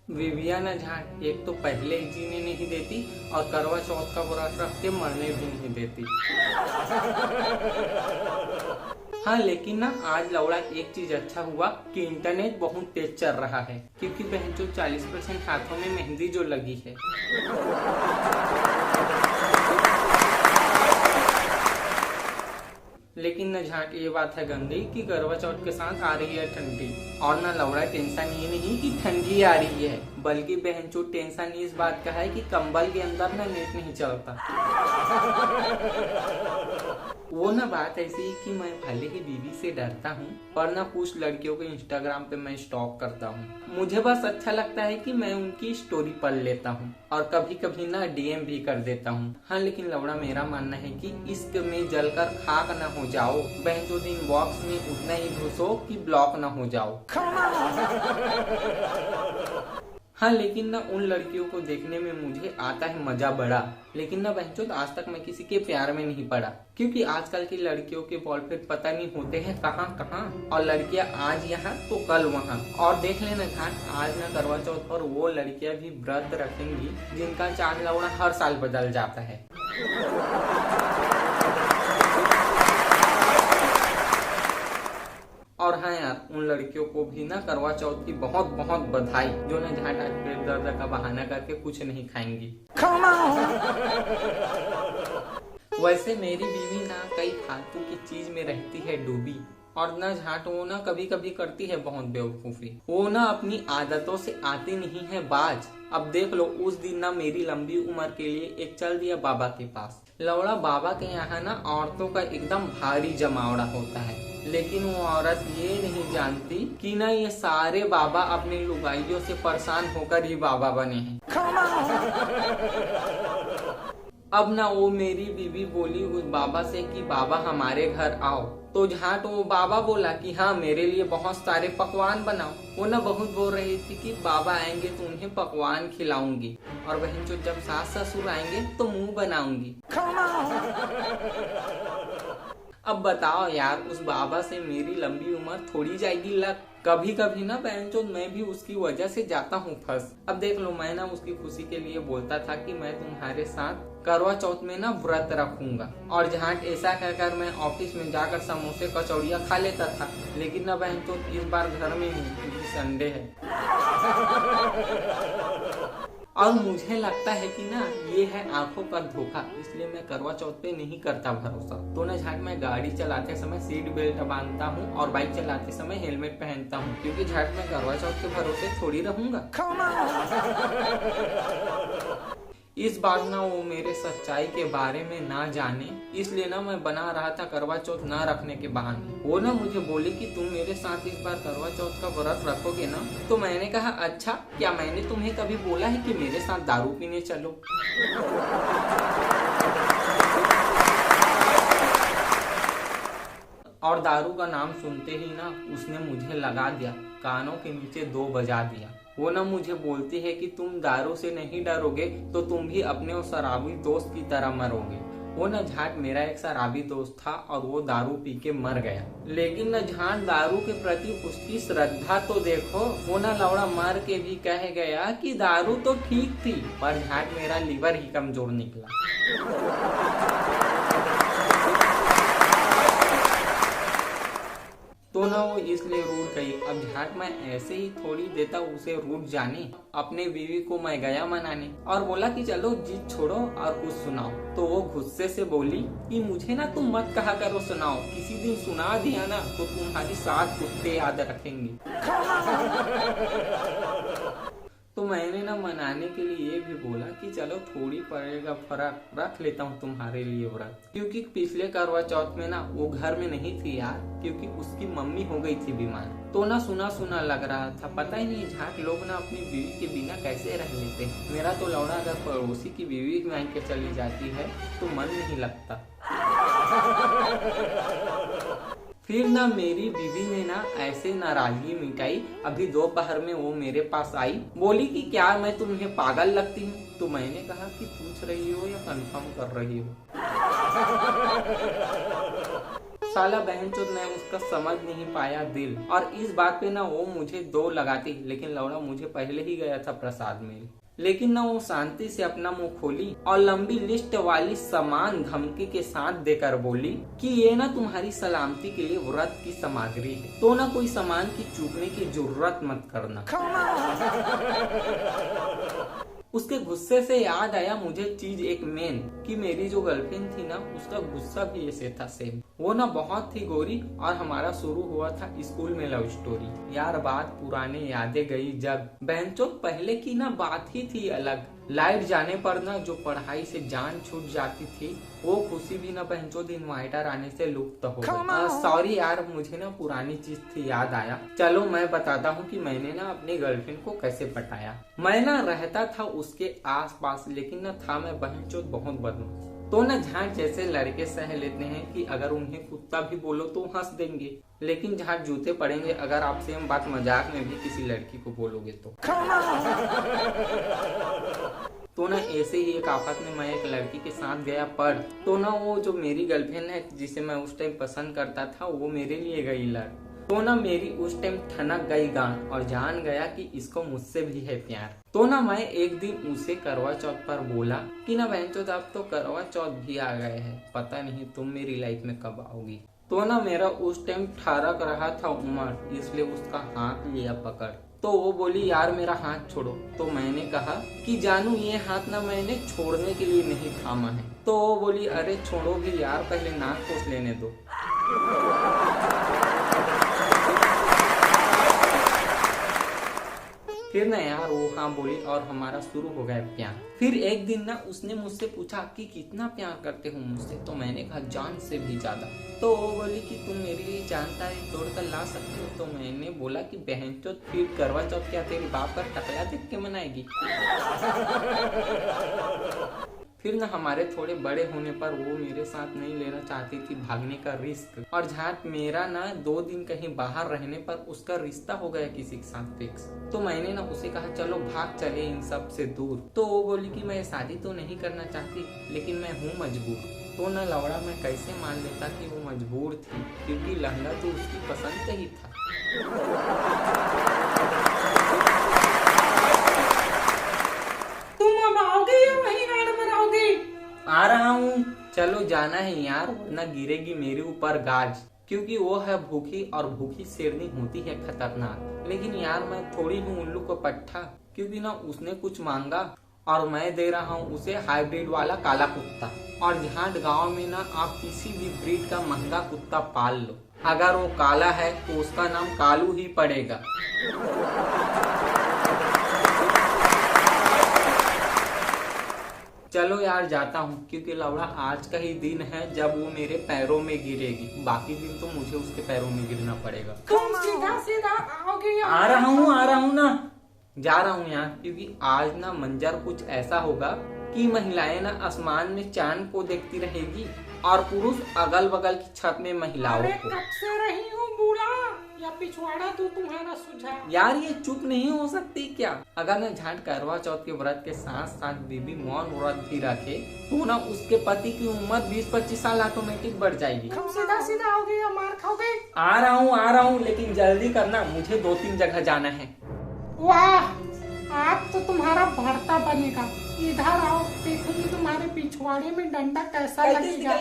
Viviana झाट एक तो पहले ही जीने नहीं देती और करवा चौथ का व्रत रख के मरने भी नहीं देती। हाँ लेकिन ना आज लौड़ा एक चीज अच्छा हुआ कि इंटरनेट बहुत तेज चल रहा है, क्योंकि बहन जो 40% हाथों में मेहंदी जो लगी है। लेकिन न झाट ये बात है गंदी कि करवा चौथ के साथ आ रही है ठंडी, और न लौड़ा टेंशन ये नहीं कि ठंडी आ रही है, बल्कि बहनचो टेंशन इस बात का है कि कंबल के अंदर न नेट नहीं चलता। वो ना बात ऐसी कि मैं भले ही बीवी से डरता हूँ, पर ना कुछ लड़कियों के इंस्टाग्राम पे मैं स्टॉक करता हूँ। मुझे बस अच्छा लगता है कि मैं उनकी स्टोरी पढ़ लेता हूँ और कभी कभी ना डीएम भी कर देता हूँ। हाँ लेकिन लौड़ा मेरा मानना है कि इश्क में जलकर खाक न हो जाओ, बहनचोद इनबॉक्स में उतना ही घुसो कि ब्लॉक न हो जाओ। हाँ लेकिन ना उन लड़कियों को देखने में मुझे आता है मजा बड़ा, लेकिन ना बहनचोद आज तक मैं किसी के प्यार में नहीं पड़ा, क्योंकि आजकल की लड़कियों के बॉयफ्रेंड पता नहीं होते हैं कहाँ कहाँ, और लड़कियां आज यहाँ तो कल वहाँ। और देख लेना घाट, आज ना करवा चौथ पर वो लड़कियां भी व्रत रखेंगी जिनका चांद लौड़ा हर साल बदल जाता है। और हाँ यार, उन लड़कियों को भी ना करवा चौथ की बहुत बहुत बधाई, जो ना झाट आज पेट दर्द का बहाना करके कुछ नहीं खाएंगी। वैसे मेरी बीवी ना कई फालतू की चीज में रहती है डूबी, और ना झाट वो ना कभी कभी करती है बहुत बेवकूफी। वो ना अपनी आदतों से आती नहीं है बाज। अब देख लो, उस दिन ना मेरी लंबी उम्र के लिए एक चल दिया बाबा के पास। लौड़ा बाबा के यहाँ ना औरतों का एकदम भारी जमावड़ा होता है, लेकिन वो औरत ये नहीं जानती कि ना ये सारे बाबा अपने लुगाइयों से परेशान होकर ही बाबा बने हैं। अब ना वो मेरी बीवी बोली उस बाबा से कि बाबा हमारे घर आओ, तो झाट वो बाबा बोला कि हाँ मेरे लिए बहुत सारे पकवान बनाओ। वो ना बहुत बोल रही थी कि बाबा आएंगे तो उन्हें पकवान खिलाऊंगी, और बहन जो जब सास ससुर आएंगे तो मुंह बनाऊंगी। अब बताओ यार, उस बाबा से मेरी लंबी उम्र थोड़ी जाएगी लग। कभी कभी ना बहनचोद मैं भी उसकी वजह से जाता हूँ फंस। अब देख लो, मैं ना उसकी खुशी के लिए बोलता था कि मैं तुम्हारे साथ करवा चौथ में ना व्रत रखूंगा, और झाट ऐसा कहकर मैं ऑफिस में जाकर समोसे कचौड़ियाँ खा लेता था। लेकिन ना बहनचोद इस बार घर में हूँ क्योंकि संडे है। और मुझे लगता है कि ना ये है आंखों का धोखा, इसलिए मैं करवा चौथ पे नहीं करता भरोसा। तो ना झाट मैं गाड़ी चलाते समय सीट बेल्ट बांधता हूँ और बाइक चलाते समय हेलमेट पहनता हूँ, क्योंकि झाट मैं करवा चौथ के भरोसे थोड़ी रहूंगा। इस बार ना वो मेरे सच्चाई के बारे में ना जाने, इसलिए ना मैं बना रहा था करवा चौथ ना रखने के बहाने। वो ना मुझे बोले कि तुम मेरे साथ इस बार करवा चौथ का व्रत रखोगे ना? तो मैंने कहा अच्छा, क्या मैंने तुम्हें कभी बोला है कि मेरे साथ दारू पीने चलो? और दारू का नाम सुनते ही ना उसने मुझे लगा दिया, कानों के नीचे 2 बजा दिया। वो ना मुझे बोलती है कि तुम दारू से नहीं डरोगे तो तुम भी अपने उस शराबी दोस्त की तरह मरोगे। वो न झाट मेरा एक शराबी दोस्त था और वो दारू पी के मर गया, लेकिन न झाट दारू के प्रति उसकी श्रद्धा तो देखो। वो न लौड़ा मर के भी कह गया कि दारू तो ठीक थी, पर झाट मेरा लीवर ही कमजोर निकला। तो ना वो इसलिए रूठ गई। अब झाट मैं ऐसे ही थोड़ी देता उसे रूठ जाने। अपने बीवी को मैं गया मनाने और बोला कि चलो जिद छोड़ो और कुछ सुनाओ। तो वो गुस्से से बोली कि मुझे ना तुम मत कहा करो सुनाओ, किसी दिन सुना दिया ना तो तुम्हारी 7 कुत्ते याद रखेंगे। तो मैंने ना मनाने के लिए ये भी बोला कि चलो थोड़ी पड़ेगा फर्क, रख लेता हूँ तुम्हारे लिए व्रत, क्योंकि पिछले करवा चौथ में ना वो घर में नहीं थी यार, क्योंकि उसकी मम्मी हो गई थी बीमार। तो ना सुना सुना लग रहा था, पता ही नहीं झाट लोग ना अपनी बीवी के बिना कैसे रह लेते हैं। मेरा तो लौड़ा अगर पड़ोसी की बीवी मायके चली जाती है तो मन नहीं लगता। फिर ना मेरी बीवी ने ना ऐसे नाराजगी मिटाई। अभी दोपहर में वो मेरे पास आई, बोली कि क्या मैं तुम्हें पागल लगती हूँ? तो मैंने कहा कि पूछ रही हो या कंफर्म कर रही हो? साला बहनचोद मैं उसका समझ नहीं पाया दिल। और इस बात पे ना वो मुझे दो लगाती, लेकिन लौड़ा मुझे पहले ही गया था प्रसाद मिल। लेकिन ना वो शांति से अपना मुंह खोली और लंबी लिस्ट वाली सामान धमकी के साथ देकर बोली कि ये ना तुम्हारी सलामती के लिए व्रत की सामग्री है, तो ना कोई सामान की चूकने की जरूरत मत करना। उसके गुस्से से याद आया मुझे चीज एक मेन कि मेरी जो गर्लफ्रेंड थी ना उसका गुस्सा भी ऐसे था सेम। वो ना बहुत थी गोरी और हमारा शुरू हुआ था स्कूल में लव स्टोरी। यार बात पुराने यादें गई जब बहनचोद पहले की ना बात ही थी अलग। लाइट जाने पर ना जो पढ़ाई से जान छूट जाती थी वो खुशी भी ना बहनचोद इन्वाइटर आने से लुप्त हो गई। सॉरी यार मुझे ना पुरानी चीज थी याद आया। चलो मैं बताता हूँ कि मैंने ना अपनी गर्लफ्रेंड को कैसे पटाया। मैं ना रहता था उसके आस पास, लेकिन ना था मैं बहनचोद बहुत बदमाश। तो ना झाट जैसे लड़के सह लेते हैं कि अगर उन्हें कुत्ता भी बोलो तो हंस देंगे, लेकिन झाट जूते पड़ेंगे अगर आपसे हम बात मजाक में भी किसी लड़की को बोलोगे तो ना ऐसे ही एक आफत में मैं एक लड़की के साथ गया पढ़। तो ना वो जो मेरी गर्लफ्रेंड है जिसे मैं उस टाइम पसंद करता था वो मेरे लिए गई लड़। तो ना मेरी उस टाइम ठनक गई गांड और जान गया कि इसको मुझसे भी है प्यार। तो ना मैं एक दिन उसे करवा चौथ पर बोला कि ना बहनचोद अब तो करवा चौथ भी आ गए हैं, पता नहीं तुम मेरी लाइफ में कब आओगी। तो ना मेरा उस टाइम ठहरक रहा था उमर, इसलिए उसका हाथ लिया पकड़। तो वो बोली यार मेरा हाथ छोड़ो। तो मैंने कहा कि जानू ये हाथ ना मैंने छोड़ने के लिए नहीं थामा है। तो वो बोली अरे छोड़ो भी यार, पहले नाक पोंछ लेने दो। फिर ना यार वो हाँ बोली और हमारा शुरू हो गया प्यार। फिर एक दिन ना उसने मुझसे पूछा कि कितना प्यार करते हो मुझसे। तो मैंने कहा जान से भी ज्यादा। तो वो बोली कि तुम मेरे लिए जानता है तोड़ कर ला सकते हो। तो मैंने बोला कि बहनचोद फिर करवा चौथ क्या तेरी बाप का टकला देख के मनाएगी। फिर ना हमारे थोड़े बड़े होने पर वो मेरे साथ नहीं लेना चाहती थी भागने का रिस्क। और झाट मेरा ना 2 दिन कहीं बाहर रहने पर उसका रिश्ता हो गया किसी के साथ फिक्स। तो मैंने ना उसे कहा चलो भाग चले इन सब से दूर। तो वो बोली कि मैं शादी तो नहीं करना चाहती लेकिन मैं हूँ मजबूर। तो ना लौड़ा मैं कैसे मान लेता कि वो मजबूर थी, क्योंकि लहंगा तो उसकी पसंद का ही था। आ रहा हूँ, चलो जाना है यार वरना गिरेगी मेरे ऊपर गाज, क्योंकि वो है भूखी और भूखी शेरनी होती है खतरनाक। लेकिन यार मैं थोड़ी हूँ उल्लू को पट्टा, क्योंकि ना उसने कुछ मांगा और मैं दे रहा हूँ उसे हाइब्रिड वाला काला कुत्ता। और झाट गांव में ना आप किसी भी ब्रीड का महंगा कुत्ता पाल लो, अगर वो काला है तो उसका नाम कालू ही पड़ेगा। चलो यार जाता हूँ, क्योंकि लौड़ा आज का ही दिन है जब वो मेरे पैरों में गिरेगी। बाकी दिन तो मुझे उसके पैरों में गिरना पड़ेगा। तुम सीधा सीधा आओगे? आ रहा हूँ ना, जा रहा हूँ यार, क्योंकि आज ना मंजर कुछ ऐसा होगा कि महिलाएं ना आसमान में चांद को देखती रहेगी और पुरुष अगल बगल की छत में महिलाओं को। कब से रही हूँ बूढ़ा, या पिछवाड़ा तू तुम्हारा सुझाव? यार ये चुप नहीं हो सकती क्या? अगर ना झाट करवा चौथ के व्रत के साथ साथ बीबी मौन व्रत भी रखे तो ना उसके पति की उम्र 20-25 साल ऑटोमेटिक बढ़ जाएगी। तुम सीधा सीधा आओगे या मार खाओगे? आ रहा हूँ लेकिन जल्दी करना, मुझे 2-3 जगह जाना है। वाह, आज तो तुम्हारा भरता बनेगा। इधर आओ, देखूंगी तुम्हारे पिछवाड़े में डंडा कैसा लगेगा।